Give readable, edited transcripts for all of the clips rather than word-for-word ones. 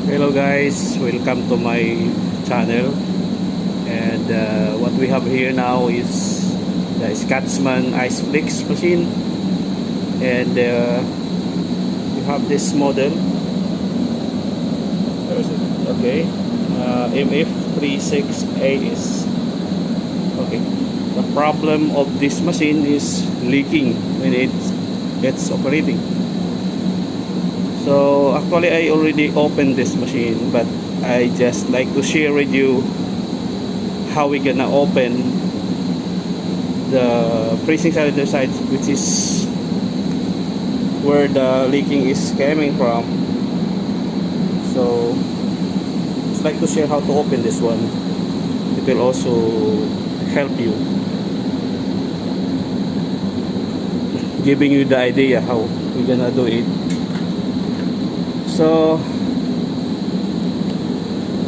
Hello guys, welcome to my channel. And what we have here now is the Scotsman ice flakes machine. And we have this model. Where is it? Okay, MF36AS. Okay, the problem of this machine is leaking when it's operating. So actually I already opened this machine, but I just like to share with you how we gonna open the freezing cylinder side, which is where the leaking is coming from. So just like to share how to open this one. It will also help you, giving you the idea how we're gonna do it. So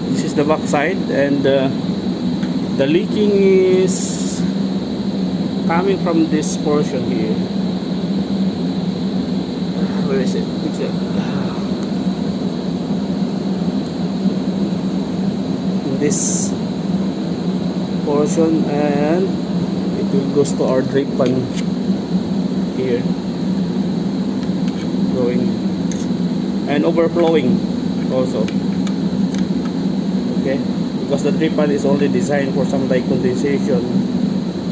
this is the back side, and the leaking is coming from this portion here. Where is it? In this portion, and it will goes to our drip pan here, going and overflowing also. Okay, because the drip pan is only designed for some like condensation,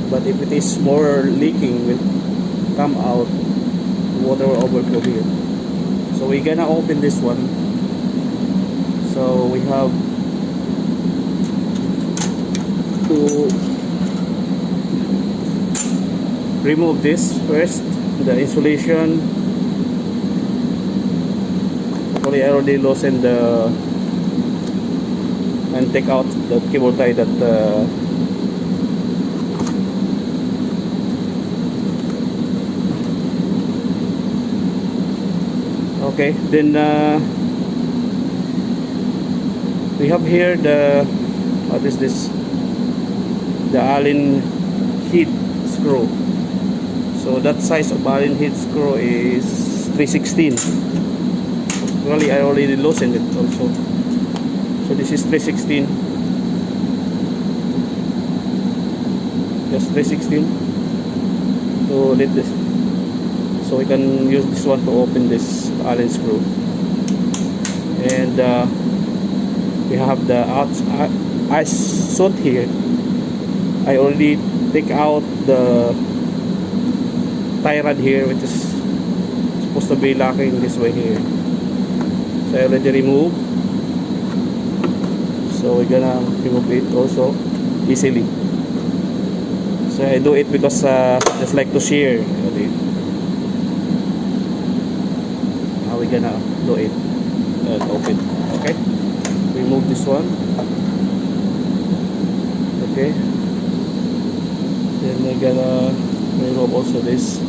but if it is more leaking, will come out, water will overflow here. So we're gonna open this one. So we have to remove this first, the insulation. I already loosened the and take out the cable tie that okay, then we have here the, what is this, the Allen heat screw. So that size of Allen heat screw is 316. Really, I already loosened it also. So this is 316. Just 316 to let this. So we can use this one to open this Allen screw. And we have the ice soot here. I already take out the tie rod here, which is supposed to be locking this way here. So I already removed. So we're gonna remove it also easily. So I do it because just like to share how we gonna do it and open. Okay, remove this one. Okay, then we're gonna remove also this.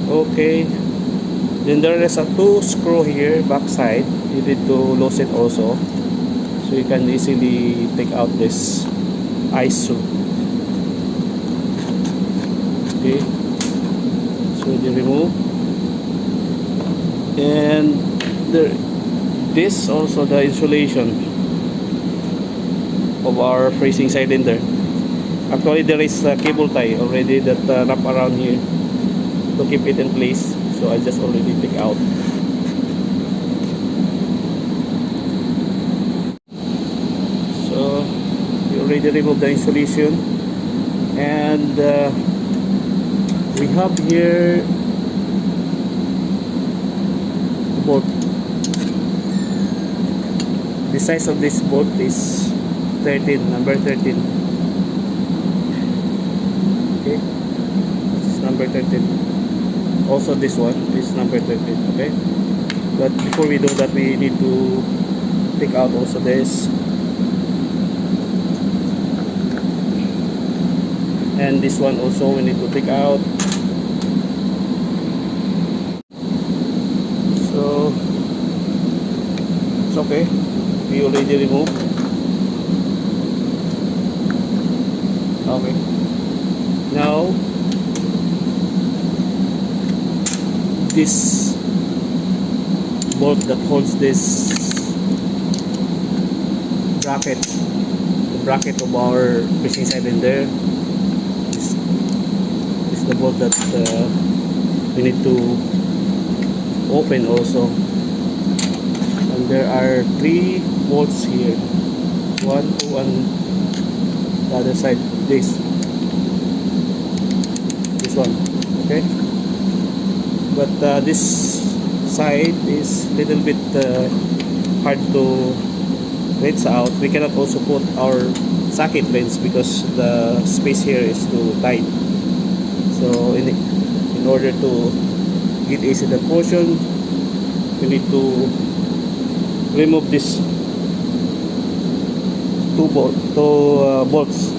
Okay, then there is a 2 screw here backside. You need to loosen also, so you can easily take out this ice soot. Okay, so you remove, and there, this also the insulation of our freezing cylinder. Actually there is a cable tie already that wrap around here to keep it in place, so I just already take out. So we already removed the insulation, and we have here the bolt. The size of this bolt is 13, number 13. Okay, this is number 13. Also this one is number 13. Okay, but before we do that, we need to take out also this, and this one also we need to take out. So it's okay, we already removed. Okay. Now, this bolt that holds this bracket, the bracket of our fishing cylinder, is the bolt that we need to open also. And there are 3 bolts here, 1, 2, and the other side, this one. Okay, but this side is little bit hard to reach out. We cannot also put our socket lens because the space here is too tight. So in order to get easy that portion, we need to remove this two bolts.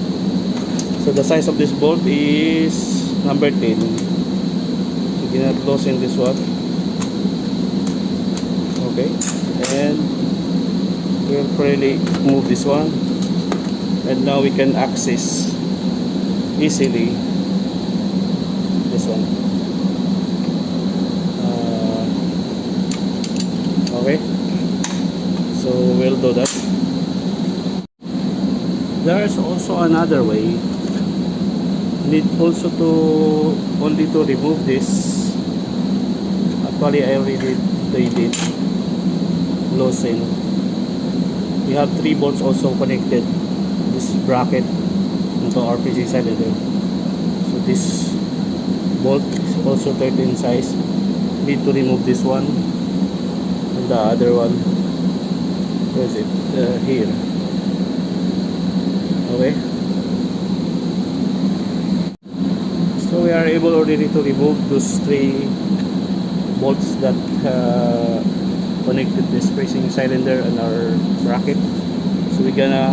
So the size of this bolt is number 10. We cannot loosen this one. Okay, and we'll probably move this one, and now we can access easily this one. Okay, so we'll do that. There's also another way. Need also to only to remove this. Actually, I already did it. Loosen. We have 3 bolts also connected this bracket into our fishing cylinder. So this bolt is also 13 size. Need to remove this one, and the other one, where is it? Here. Okay, so we are able already to remove those 3 bolts that connected this fishing cylinder and our bracket. So we're gonna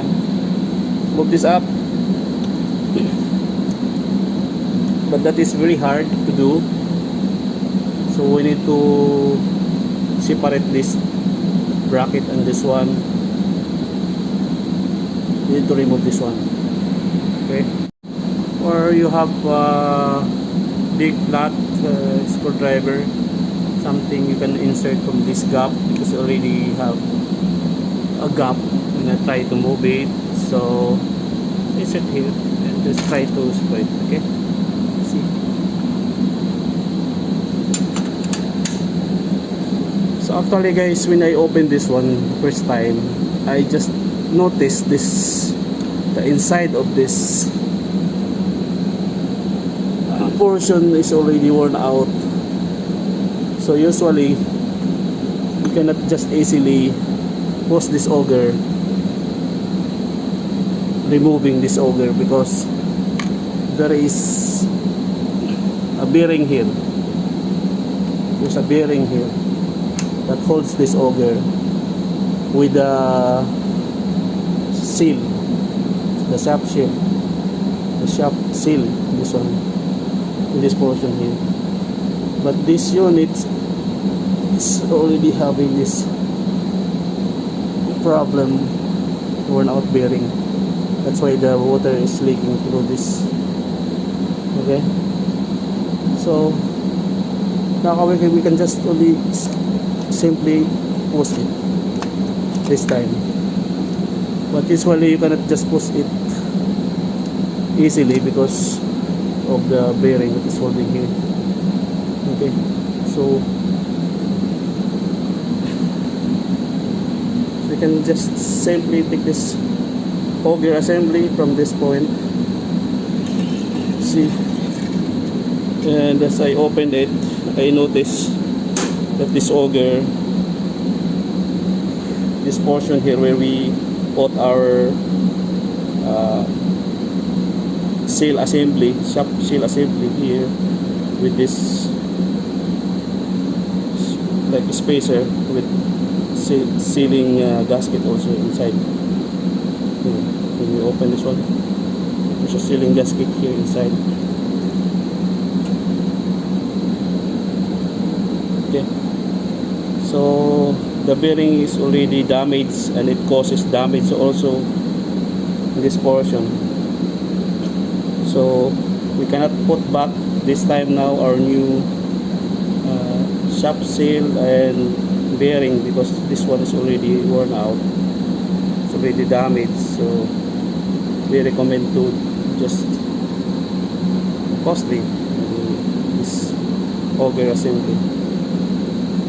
move this up, but that is very hard to do. So we need to separate this bracket and this one. We need to remove this one. Okay, or you have big flat screwdriver, something you can insert from this gap, because you already have a gap when I try to move it. So insert here and just try to spread. Okay, see. So actually guys, when I opened this one first time, I just noticed this, the inside of this portion is already worn out. So usually you cannot just easily push this auger, removing this auger, because there is a bearing here. There's a bearing here that holds this auger with the seal, the shaft seal, this one, in this portion here. But this unit is already having this problem, worn out bearing. That's why the water is leaking through this. Okay, so now we can just only simply push it this time, but usually you cannot just push it easily because of the bearing that is holding here. Okay, so we can just simply take this auger assembly from this point. See, and as I opened it, I noticed that this auger, this portion here where we put our seal assembly, shaft seal assembly here, with this like spacer with sealing gasket also inside. When we open this one, there's a sealing gasket here inside. Okay, so the bearing is already damaged, and it causes damage also in this portion. So we cannot put back this time now our new shop seal and bearing, because this one is already worn out, it's already damaged. So we recommend to just costly this auger assembly.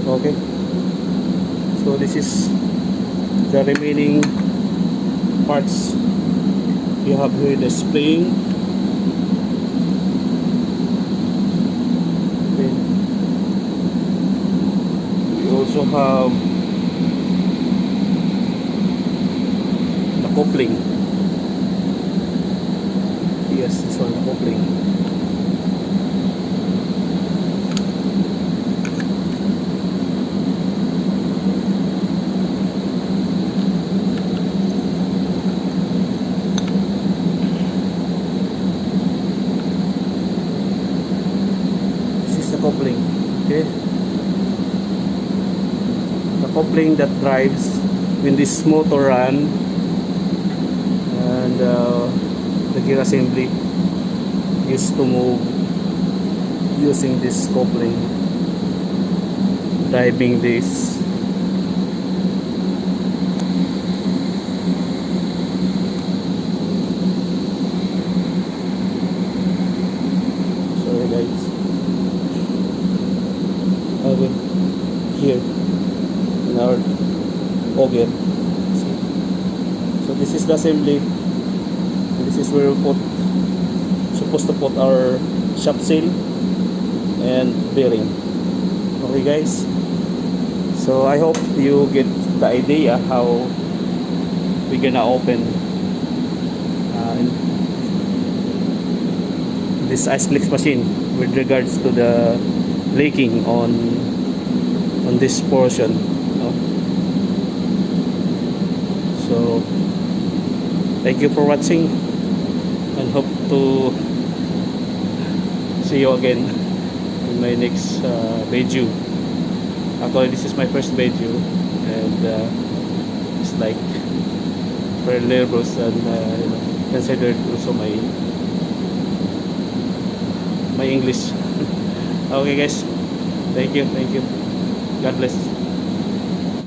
Okay, so this is the remaining parts. You have here the spring, okay. You also have the coupling. Yes, this one, the coupling. Coupling, okay, the coupling that drives when this motor run, and the gear assembly used to move using this coupling, driving this. Sorry guys, here in our auger. So this is the assembly. This is where we supposed to put our shop seal and bearing. Okay guys, so I hope you get the idea how we're gonna open this ice flakes machine with regards to the leaking on this portion, no? So thank you for watching, and hope to see you again in my next video. Actually, this is my first video, and it's like very nervous, and you know, considered also my English. Okay guys, thank you, God bless.